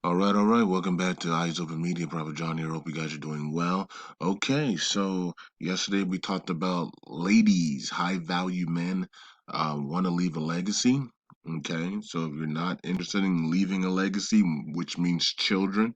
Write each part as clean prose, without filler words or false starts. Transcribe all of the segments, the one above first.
All right. Welcome back to Eyes Open Media. Prophet John here. Hope you guys are doing well. Okay, so yesterday we talked about ladies, high value men want to leave a legacy. Okay, so if you're not interested in leaving a legacy, which means children,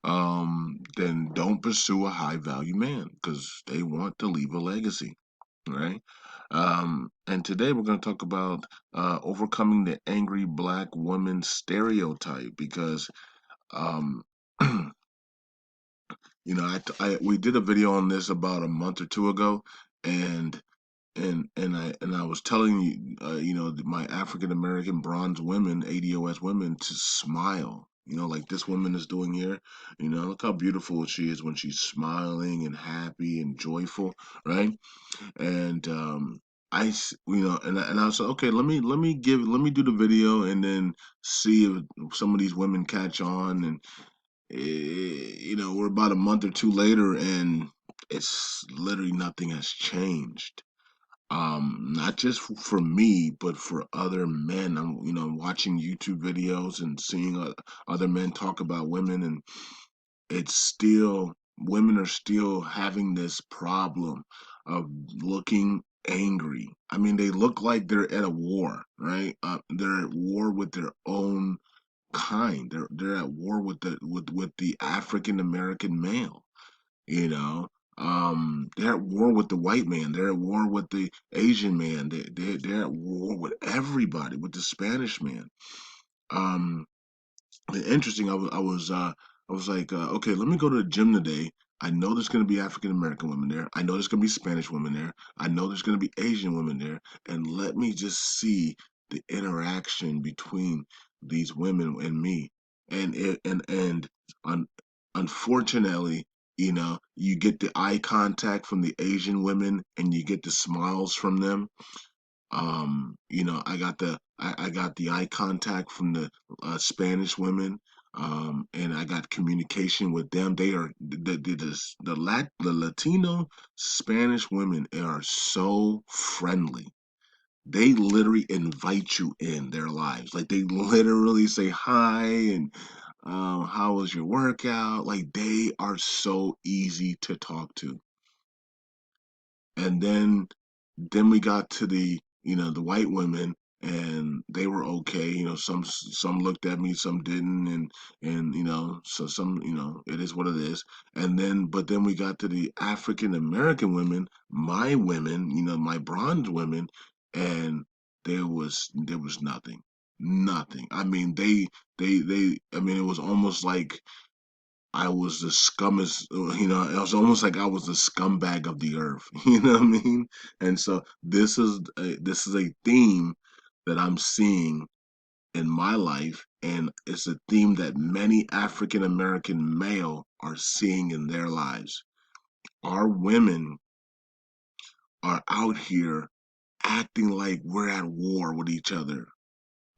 then don't pursue a high value man because they want to leave a legacy, right? And today we're going to talk about overcoming the angry black woman stereotype because um, we did a video on this about a month or two ago, and and I was telling you, my African American bronze women, ADOS women, to smile. Like this woman is doing here. Look how beautiful she is when she's smiling and happy and joyful, right? And and I was like, okay, let me do the video and then see if some of these women catch on and we're about a month or two later, and it's literally nothing has changed. Not just for me, but for other men. I'm watching YouTube videos and seeing other men talk about women, and it's still women are still having this problem of looking angry. I mean, they look like they're at a war, right? They're at war with their own kind. They're at war with the African American male. You know, they're at war with the white man. They're at war with the Asian man. They're at war with everybody, with the Spanish man. Um, Interesting. I was like, okay, let me go to the gym today. I know there's going to be African American women there. I know there's going to be Spanish women there. I know there's going to be Asian women there. And let me just see the interaction between these women and me. And un, unfortunately, you get the eye contact from the Asian women and you get the smiles from them. I got the eye contact from the Spanish women, and I got communication with them. They are the Latino Spanish women are so friendly. They literally invite you in their lives. Like they literally say hi and how was your workout? Like they are so easy to talk to. And then we got to the white women, and they were okay. Some looked at me, some didn't, and so some, it is what it is. But then we got to the African American women, my women, my bronze women, and there was nothing. I mean, I mean, it was almost like I was the scummest, it was almost like I was the scumbag of the earth. You know what I mean? And so this is a theme that I'm seeing in my life, and it's a theme that many African American male are seeing in their lives. Our women are out here acting like we're at war with each other,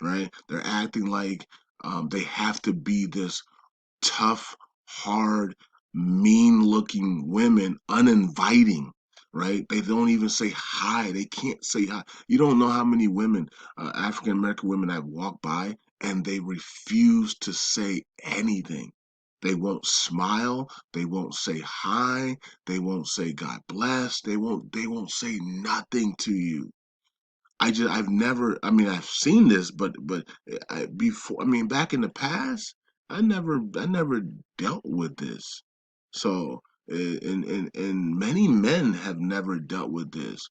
right? They're acting like they have to be this tough, hard, mean looking women, uninviting, right? They don't even say hi. They can't say hi. You don't know how many women, African American women, I've walked by and they refuse to say anything. They won't smile. They won't say hi. They won't say God bless. They won't say nothing to you. I've never, I mean, I've seen this, but before, I mean, back in the past, I never dealt with this. So, and many men have never dealt with this.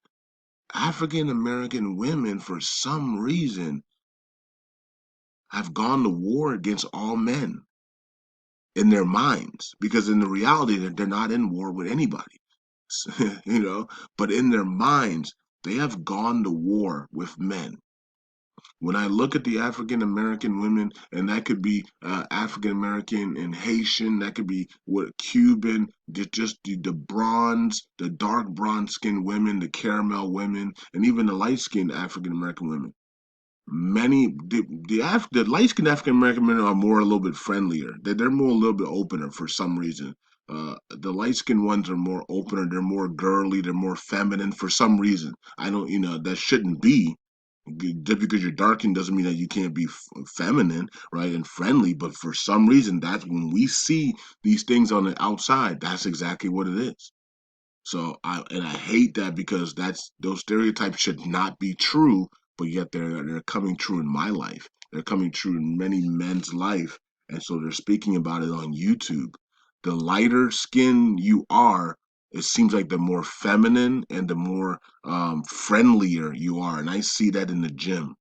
African American women, for some reason, have gone to war against all men in their minds, because in the reality, they're not in war with anybody, you know, but in their minds, they have gone to war with men. When I look at the African American women, and that could be African American and Haitian, that could be what Cuban, just the bronze, the dark bronze skinned women, the caramel women, and even the light skinned African American women. The light skinned African American men are more a little bit friendlier. They're more a little bit opener for some reason. The light skinned ones are more opener. They're more girly. They're more feminine for some reason. I don't, that shouldn't be. Just because you're darkened doesn't mean that you can't be feminine, right, and friendly. But for some reason, that's when we see these things on the outside. That's exactly what it is. So I hate that because those stereotypes should not be true, but yet they're coming true in my life. They're coming true in many men's life, and so they're speaking about it on YouTube. The lighter skin you are, it seems like the more feminine and the more friendlier you are, and I see that in the gym.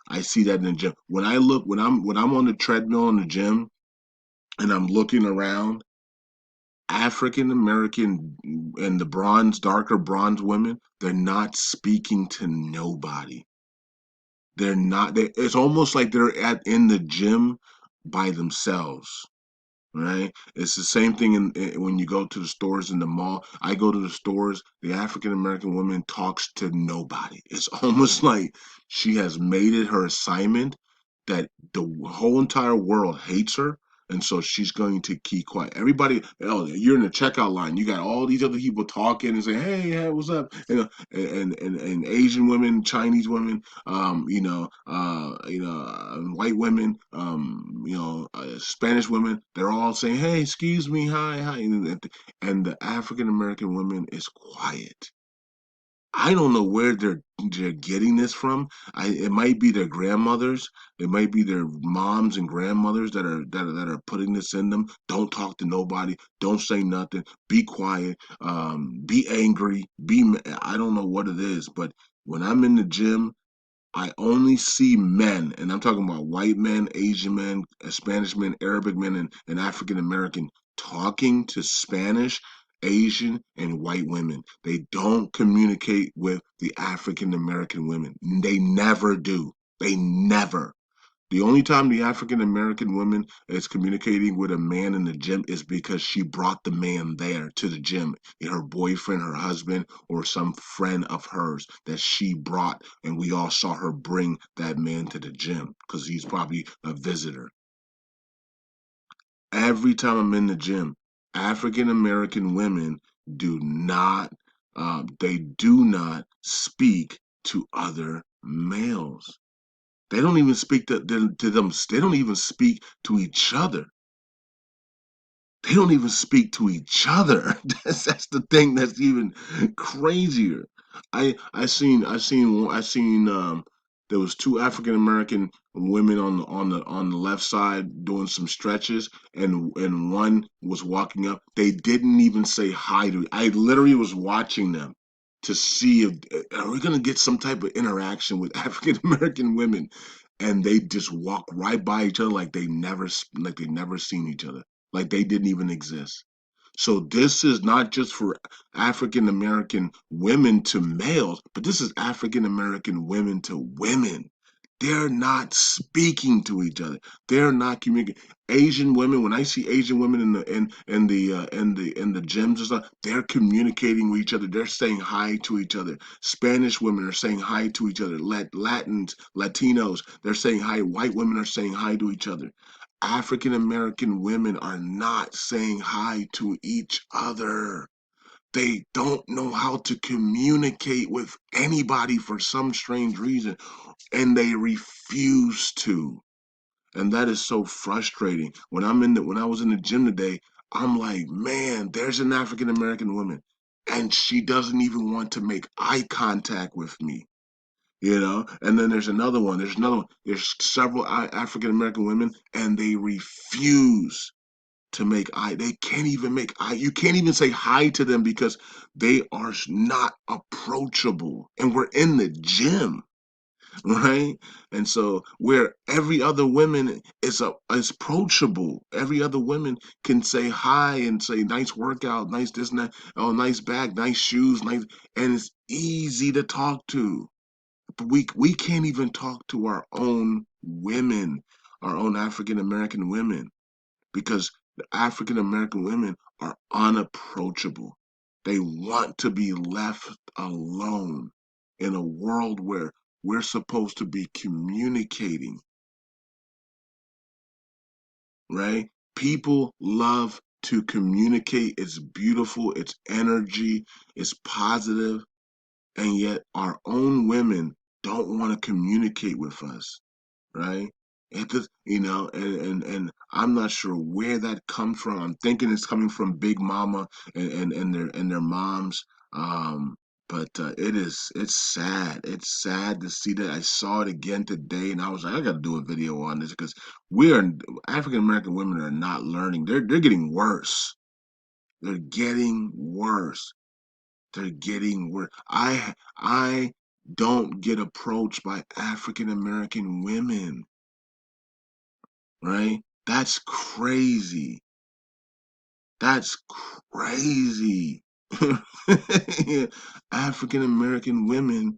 I see that in the gym. When I'm on the treadmill in the gym and I'm looking around, African American and the darker bronze women, they're not speaking to nobody. They're not. It's almost like they're in the gym by themselves. Right? It's the same thing when you go to the stores in the mall. I go to the stores. The African American woman talks to nobody. It's almost like she has made it her assignment that the whole entire world hates her, and so she's going to keep quiet. Everybody, oh, you're in the checkout line. You got all these other people talking and saying, "Hey, what's up?" And Asian women, Chinese women, white women, Spanish women. They're all saying, "Hey, excuse me, hi, hi," and the African American woman is quiet. I don't know where they're getting this from. It might be their grandmothers, it might be their moms and grandmothers that are putting this in them. Don't talk to nobody. Don't say nothing. Be quiet. Be angry. I don't know what it is, but when I'm in the gym, I only see men, and I'm talking about white men, Asian men, Spanish men, Arabic men, and African American talking to Spanish, Asian, and white women. They don't communicate with the African American women. They never do. They never. The only time the African American woman is communicating with a man in the gym is because she brought the man there to the gym, her boyfriend, her husband, or some friend of hers that she brought, and we all saw her bring that man to the gym because he's probably a visitor. Every time I'm in the gym, African American women do not speak to other males. They don't even speak to them. They don't even speak to each other. They don't even speak to each other. That's the thing that's even crazier. I seen there was two African American women on the left side doing some stretches, and one was walking up. They didn't even say hi to. I literally was watching them to see if are we gonna get some type of interaction with African American women, and they just walk right by each other like they never seen each other, like they didn't even exist. So this is not just for African American women to males, but this is African American women to women. They're not speaking to each other. They're not communicating. Asian women, when I see Asian women in the gyms and stuff, they're communicating with each other. They're saying hi to each other. Spanish women are saying hi to each other. Latins, Latinos, they're saying hi. White women are saying hi to each other. African American women are not saying hi to each other. They don't know how to communicate with anybody for some strange reason, and they refuse to. And that is so frustrating. When I was in the gym today, I'm like, man, there's an African American woman, and she doesn't even want to make eye contact with me. And then there's another one. There's several African American women, and they refuse to make eye. They can't even make eye. You can't even say hi to them because they are not approachable. And we're in the gym, right? And so where every other woman is approachable, every other woman can say hi and say nice workout, nice this and that, oh nice bag, nice shoes, nice, and it's easy to talk to. But we can't even talk to our own women, our own African American women, because the African American women are unapproachable. They want to be left alone in a world where we're supposed to be communicating, right? People love to communicate. It's beautiful, it's energy, it's positive, and yet our own women don't want to communicate with us, right? It does, and I'm not sure where that comes from. I'm thinking it's coming from Big Mama and their moms. Um, but it's sad. It's sad to see that. I saw it again today, and I was like, I got to do a video on this because we are African American women are not learning. They're getting worse. They're getting worse. They're getting worse. I don't get approached by African American women, right? That's crazy. That's crazy. African American women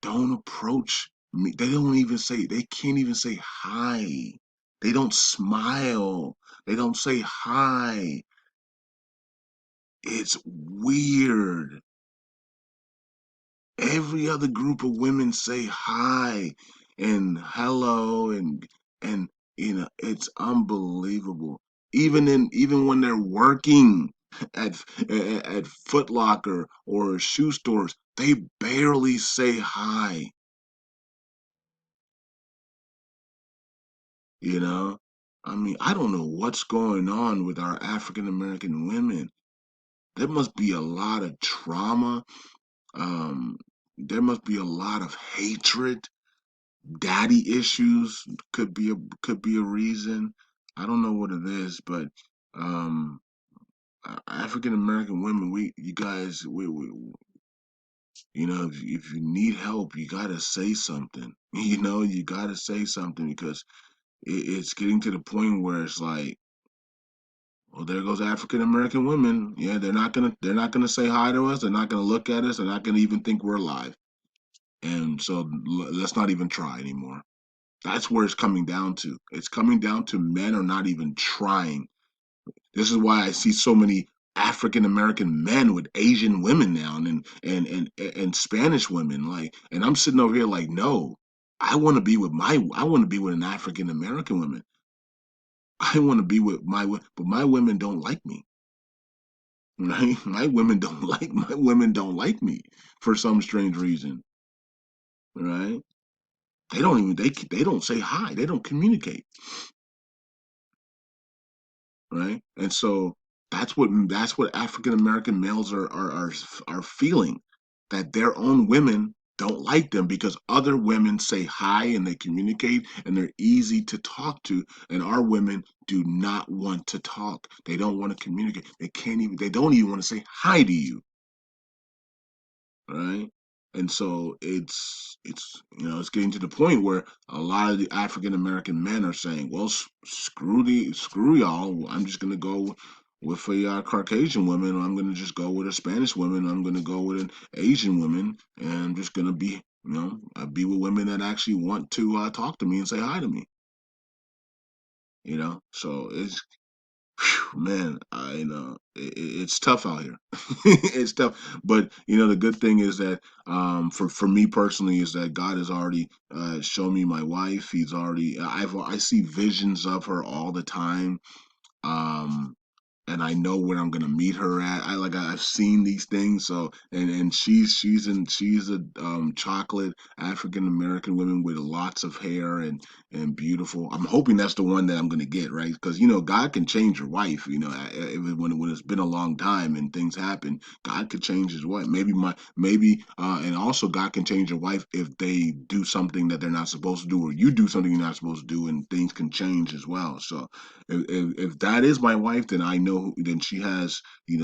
don't approach me. They can't even say hi. They don't smile. They don't say hi. It's weird. Every other group of women say hi and hello and it's unbelievable. Even when they're working at Foot Locker or shoe stores, they barely say hi, you know? I mean, I don't know what's going on with our African American women. There must be a lot of trauma. Um, there must be a lot of hatred. Daddy issues could be a reason. I don't know what it is, but um African American women, we you guys we if you need help, you gotta say something. You gotta say something because it's getting to the point where it's like, well, there goes African American women. Yeah, they're not gonna say hi to us. They're not gonna look at us. They're not gonna even think we're alive. And so let's not even try anymore. That's where it's coming down to. It's coming down to men are not even trying. This is why I see so many African American men with Asian women now and Spanish women. Like, and I'm sitting over here like, no, I want to be with an African American woman. I want to be with but my women don't like me. Right? My women don't like me for some strange reason. Right? They don't say hi. They don't communicate. Right? And so that's what African American males are feeling, that their own women don't like them because other women say hi and they communicate and they're easy to talk to, and our women do not want to talk. They don't want to communicate. They don't even want to say hi to you, right? And so it's getting to the point where a lot of the African American men are saying, "Well, screw y'all. I'm just gonna go with a Caucasian woman, or I'm gonna just go with a Spanish woman, or I'm gonna go with an Asian woman, and I'm just gonna be with women that actually want to talk to me and say hi to me." So man, it's tough out here. It's tough, but the good thing is that for me personally is that God has already shown me my wife. I see visions of her all the time. Um, and I know where I'm gonna meet her at. I've seen these things. So and she's a chocolate African American woman with lots of hair and beautiful. I'm hoping that's the one that I'm gonna get, right? Because God can change your wife. When it's been a long time and things happen, God could change his wife. And also God can change your wife if they do something that they're not supposed to do, or you do something you're not supposed to do, and things can change as well. So if that is my wife, then I know then she has,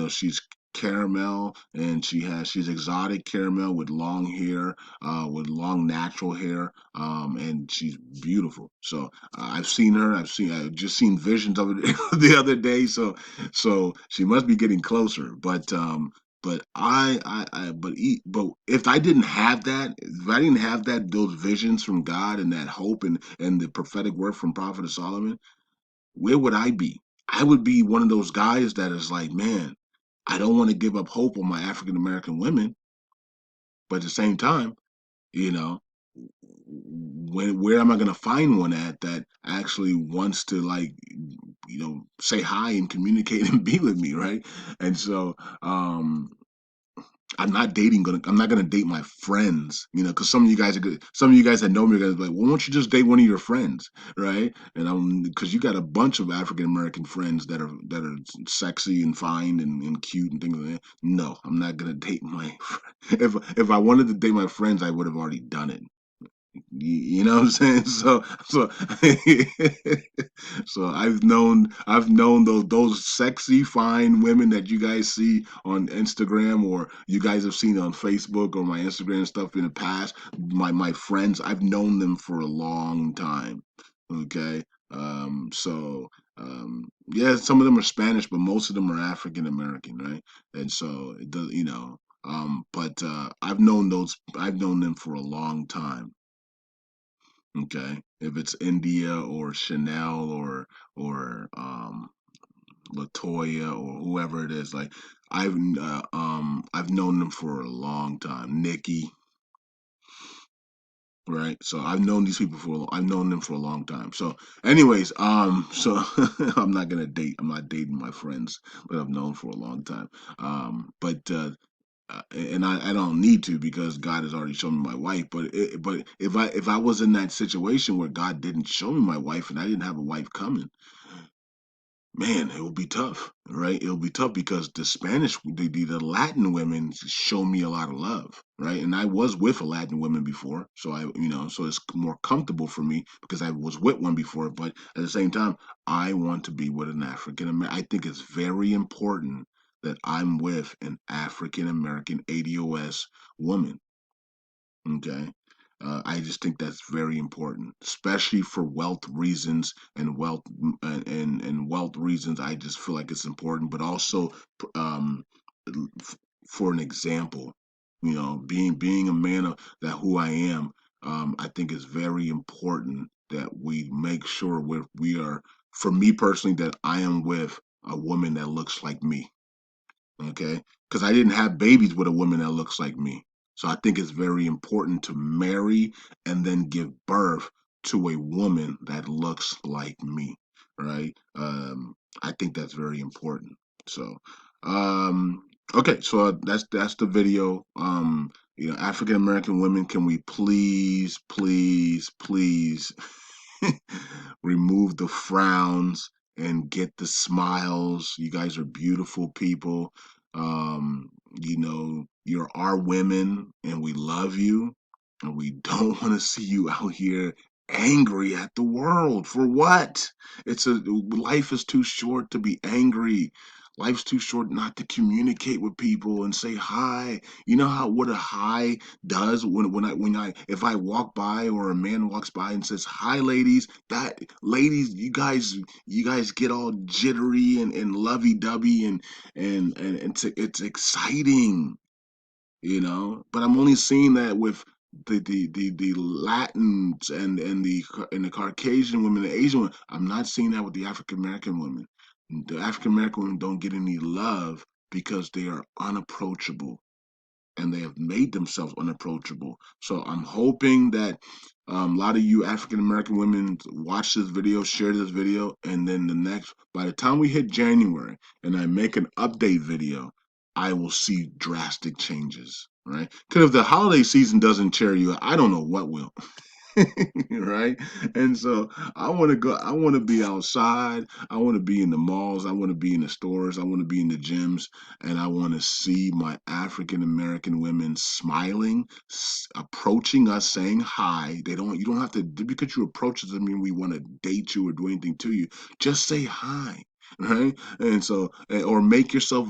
she's caramel, and she's exotic caramel with long hair, with long natural hair, and she's beautiful. So I've just seen visions of it the other day. So she must be getting closer. But if I didn't have that, those visions from God and that hope and the prophetic word from Prophet Solomon, where would I be? I would be one of those guys that is like, man, I don't want to give up hope on my African American women, but at the same time, you know, where am I going to find one at that actually wants to, like, say hi and communicate and be with me, right? And so, I'm not gonna date my friends, because some of you guys are good. Some of you guys that know me are gonna be like, well, why don't you just date one of your friends, right? And I'm because you got a bunch of African American friends that are sexy and fine and cute and things like that. No, I'm not gonna date my if I wanted to date my friends, I would have already done it. You know what I'm saying? So so I've known those sexy fine women that you guys see on Instagram or you guys have seen on Facebook or my Instagram stuff in the past. My friends, I've known them for a long time. Okay. Yeah, some of them are Spanish, but most of them are African American, right? And so it does, but I've known them for a long time. Okay, if it's India or Chanel or Latoya or whoever it is, like I've known them for a long time. Nikki, right? So I've known them for a long time. So, anyways, so I'm not dating my friends that I've known for a long time. But and I don't need to because God has already shown me my wife. But if I was in that situation where God didn't show me my wife and I didn't have a wife coming, man, it would be tough, right? It'll be tough because the Latin women show me a lot of love, right? And I was with a Latin woman before, so so it's more comfortable for me because I was with one before. But at the same time, I want to be with an African American. I think it's very important that I'm with an African American ADOS woman. Okay. I just think that's very important, especially for wealth reasons and wealth reasons. I just feel like it's important, but also um, for an example, being a man of that who I am. I think it's very important that we make sure we are, for me personally, that I am with a woman that looks like me. Okay, because I didn't have babies with a woman that looks like me. So I think it's very important to marry and then give birth to a woman that looks like me, right? I think that's very important. So, um, okay, so that's the video. African American women, can we please, please, please remove the frowns and get the smiles? You guys are beautiful people. You're our women and we love you. And we don't want to see you out here angry at the world. For what? Life is too short to be angry. Life's too short not to communicate with people and say hi. You know how what a hi does when I if I walk by or a man walks by and says hi ladies, that ladies, you guys get all jittery and lovey-dovey and it's exciting, but I'm only seeing that with the Latins and the Caucasian women, the Asian women. I'm not seeing that with the African American women. The African American women don't get any love because they are unapproachable and they have made themselves unapproachable. So I'm hoping that a lot of you African American women watch this video, share this video, and then by the time we hit January and I make an update video, I will see drastic changes, right? Because if the holiday season doesn't cheer you, I don't know what will. Right? And so I want to be outside. I want to be in the malls. I want to be in the stores. I want to be in the gyms. And I want to see my African American women smiling, approaching us, saying hi. You don't have to, because you approach us, doesn't mean we want to date you or do anything to you. Just say hi. Right, and so, or make yourself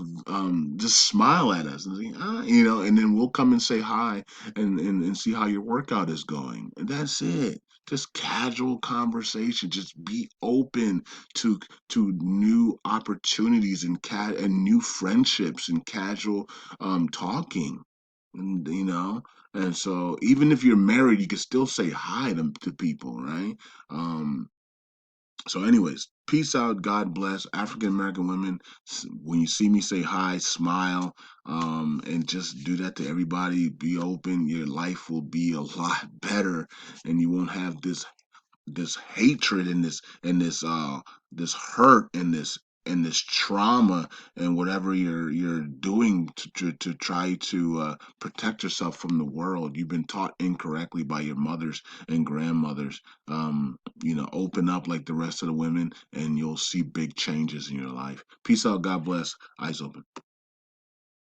just smile at us and say, ah, and then we'll come and say hi and see how your workout is going. And that's it. Just casual conversation. Just be open to new opportunities and new friendships and casual talking. And and so even if you're married, you can still say hi to people, right? Um, so, anyways, peace out. God bless African American women. When you see me, say hi, smile, and just do that to everybody. Be open. Your life will be a lot better, and you won't have this hatred and this hurt and this and this trauma and whatever you're doing to try to protect yourself from the world. You've been taught incorrectly by your mothers and grandmothers. Open up like the rest of the women, and you'll see big changes in your life. Peace out. God bless. Eyes open.